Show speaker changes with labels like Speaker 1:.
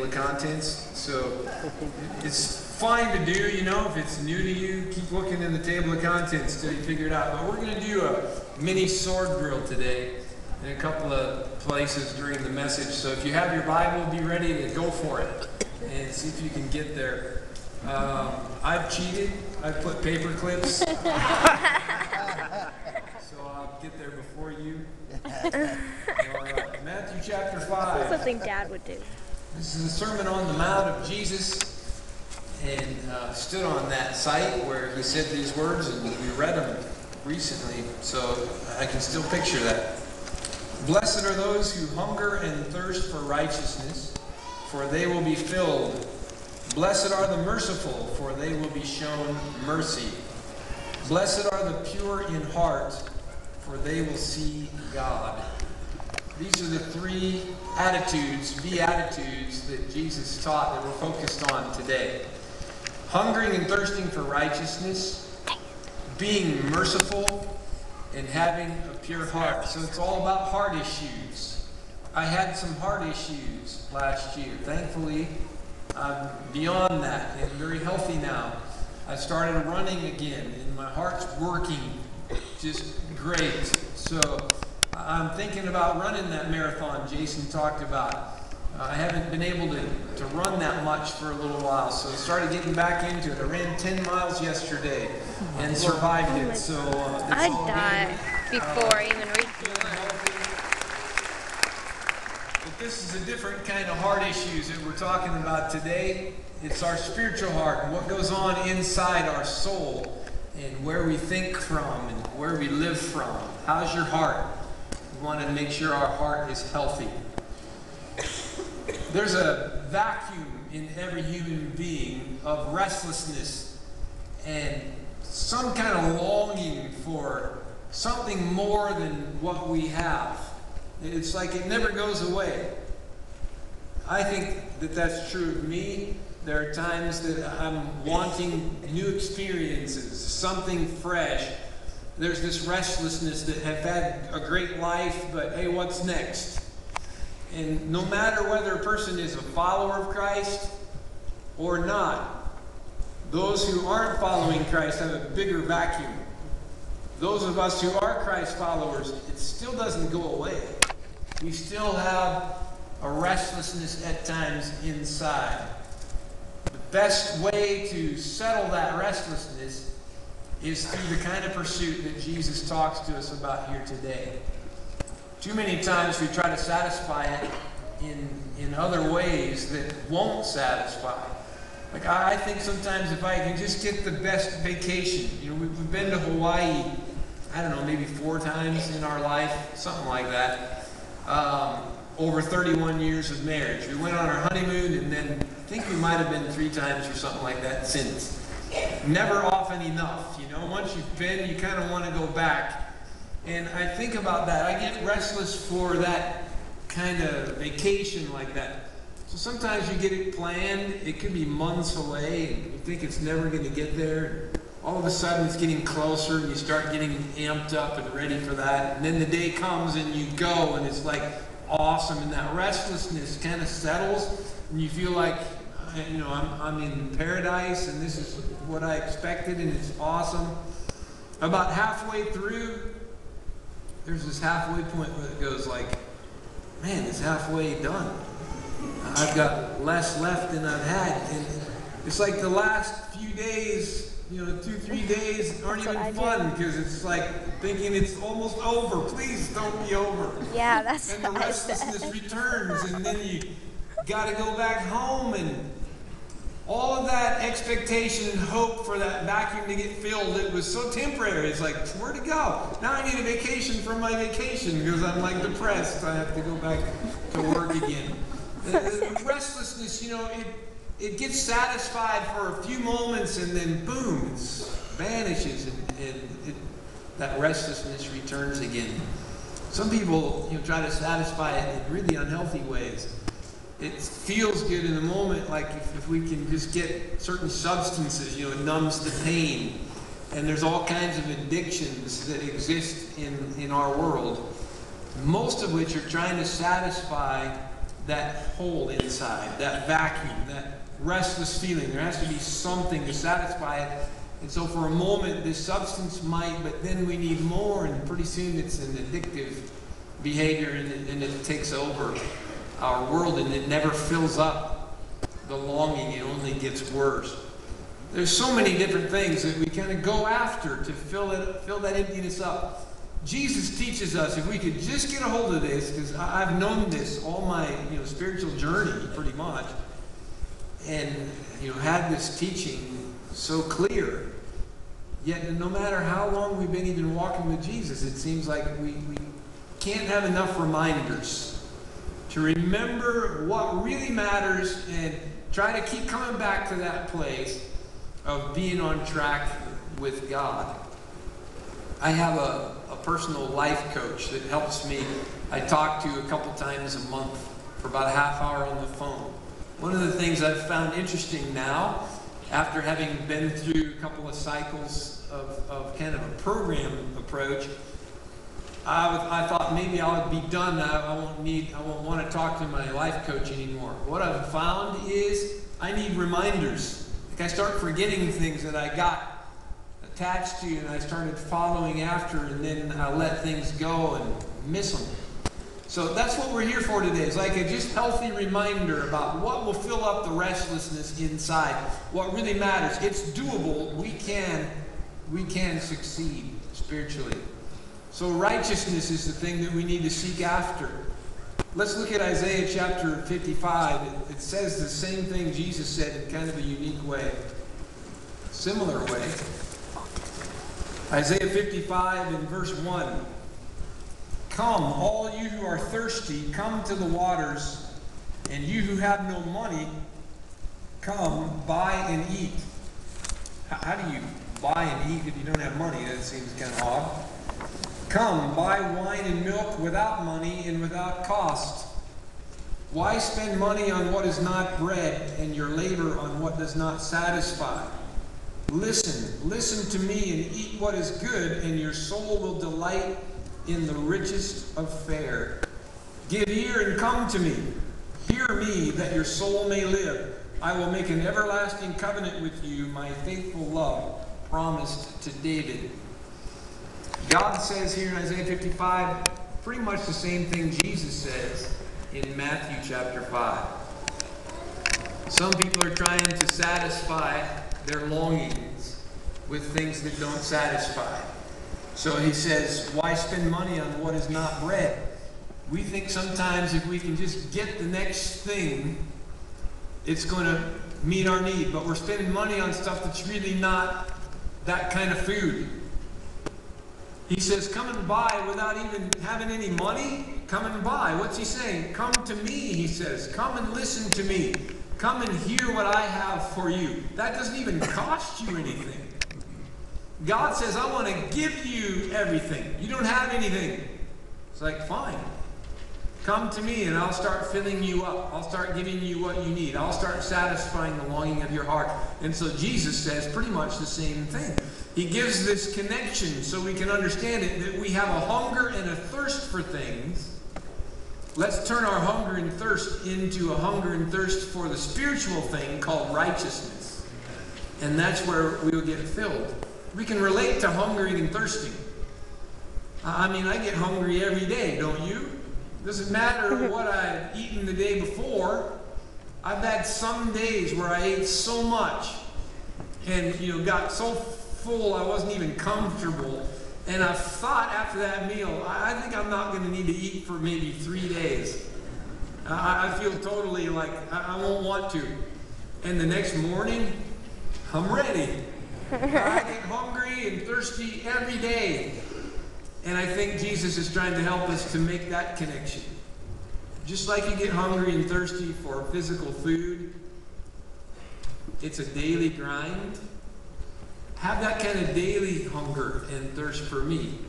Speaker 1: table of contents. So it's fine to do, you know, if it's new to you, keep looking in the table of contents till you figure it out. But we're going to do a mini sword drill today in a couple of places during the message. So if you have your Bible, be ready to go for it and see if you can get there. I've cheated. I've put paper clips. So I'll get there before you. All right. Matthew chapter 5.
Speaker 2: That's something Dad would do.
Speaker 1: This is a Sermon on the Mount of Jesus, and stood on that site where he said these words, and we read them recently, so I can still picture that. Blessed are those who hunger and thirst for righteousness, for they will be filled. Blessed are the merciful, for they will be shown mercy. Blessed are the pure in heart, for they will see God. These are the three attitudes, beatitudes, that Jesus taught that we're focused on today. Hungering and thirsting for righteousness, being merciful, and having a pure heart. So it's all about heart issues. I had some heart issues last year. Thankfully, I'm beyond that and very healthy now. I started running again, and my heart's working just great. So I'm thinking about running that marathon Jason talked about. I haven't been able to run that much for a little while, so I started getting back into it. I ran 10 miles yesterday and survived it. So
Speaker 2: I'd die before even reaching
Speaker 1: But this is a different kind of heart issues that we're talking about today. It's our spiritual heart and what goes on inside our soul and where we think from and where we live from. How's your heart? We want to make sure our heart is healthy. There's a vacuum in every human being of restlessness and some kind of longing for something more than what we have. It's like it never goes away. I think that that's true of me. There are times that I'm wanting new experiences, something fresh. There's this restlessness that have had a great life, but hey, what's next? And no matter whether a person is a follower of Christ or not, those who aren't following Christ have a bigger vacuum. Those of us who are Christ followers, it still doesn't go away. We still have a restlessness at times inside. The best way to settle that restlessness is through the kind of pursuit that Jesus talks to us about here today. Too many times we try to satisfy it in other ways that won't satisfy. Like I think sometimes if I can just get the best vacation, you know, we've been to Hawaii, I don't know, maybe 4 times in our life, something like that, over 31 years of marriage. We went on our honeymoon, and then I think we might have been 3 times or something like that since. Never often enough, you know. Once you've been, you kind of want to go back. And I think about that. I get restless for that kind of vacation like that. So sometimes you get it planned. It could be months away, and you think it's never going to get there. All of a sudden, it's getting closer, and you start getting amped up and ready for that. And then the day comes, and you go, and it's like awesome. And that restlessness kind of settles, and you feel like, you know, I'm in paradise, and this is what I expected, and it's awesome. About halfway through, there's this halfway point where it goes like, man, it's halfway done. I've got less left than I've had. And it's like the last few days, you know, 2-3 days aren't even fun because it's like thinking it's almost over. Please don't be over.
Speaker 2: Yeah, that's
Speaker 1: and the restlessness returns, and then you got to go back home, and all of that expectation and hope for that vacuum to get filled, it was so temporary. It's like, where'd it go? Now I need a vacation from my vacation because I'm like depressed. I have to go back to work again. The restlessness, you know, it gets satisfied for a few moments and then boom, it vanishes, and that restlessness returns again. Some people, you know, try to satisfy it in really unhealthy ways. It feels good in the moment, like if we can just get certain substances, you know, it numbs the pain. And there's all kinds of addictions that exist in our world, most of which are trying to satisfy that hole inside, that vacuum, that restless feeling. There has to be something to satisfy it. And so for a moment, this substance might, but then we need more, and pretty soon it's an addictive behavior, and it takes over our world, and it never fills up the longing. It only gets worse. There's so many different things that we kind of go after to fill that emptiness up. Jesus teaches us, if we could just get a hold of this, because I've known this all my spiritual journey pretty much, and had this teaching so clear. Yet no matter how long we've been even walking with Jesus, it seems like we can't have enough reminders to remember what really matters and try to keep coming back to that place of being on track with God. I have a personal life coach that helps me. I talk to a couple times a month for about a half hour on the phone. One of the things I've found interesting now, after having been through a couple of cycles of kind of a program approach, I thought maybe I would be done. I won't want to talk to my life coach anymore. What I've found is I need reminders. Like I start forgetting things that I got attached to, and I started following after, and then I let things go and miss them. So that's what we're here for today. It's like a just healthy reminder about what will fill up the restlessness inside, what really matters. It's doable. We can succeed spiritually. So righteousness is the thing that we need to seek after. Let's look at Isaiah chapter 55. It says the same thing Jesus said in kind of a unique way. Similar way. Isaiah 55 in verse 1. Come, all you who are thirsty, come to the waters, and you who have no money, come, buy and eat. How do you buy and eat if you don't have money? That seems kind of odd. Come, buy wine and milk without money and without cost. Why spend money on what is not bread, and your labor on what does not satisfy? Listen to me and eat what is good, and your soul will delight in the richest of fare. Give ear and come to me. Hear me, that your soul may live. I will make an everlasting covenant with you, my faithful love, promised to David. God says here in Isaiah 55 pretty much the same thing Jesus says in Matthew chapter 5. Some people are trying to satisfy their longings with things that don't satisfy. So he says, why spend money on what is not bread? We think sometimes if we can just get the next thing, it's going to meet our need. But we're spending money on stuff that's really not that kind of food. He says, come and buy without even having any money. Come and buy. What's he saying? Come to me, he says. Come and listen to me. Come and hear what I have for you. That doesn't even cost you anything. God says, I want to give you everything. You don't have anything. It's like, fine. Come to me and I'll start filling you up. I'll start giving you what you need. I'll start satisfying the longing of your heart. And so Jesus says pretty much the same thing. He gives this connection so we can understand it, that we have a hunger and a thirst for things. Let's turn our hunger and thirst into a hunger and thirst for the spiritual thing called righteousness. And that's where we will get filled. We can relate to hungering and thirsting. I mean, I get hungry every day, don't you? Doesn't matter what I've eaten the day before. I've had some days where I ate so much and got so full I wasn't even comfortable. And I thought after that meal, I think I'm not going to need to eat for maybe 3 days. I feel totally like I won't want to. And the next morning, I'm ready. I get hungry and thirsty every day. And I think Jesus is trying to help us to make that connection. Just like you get hungry and thirsty for physical food, it's a daily grind. Have that kind of daily hunger and thirst for me.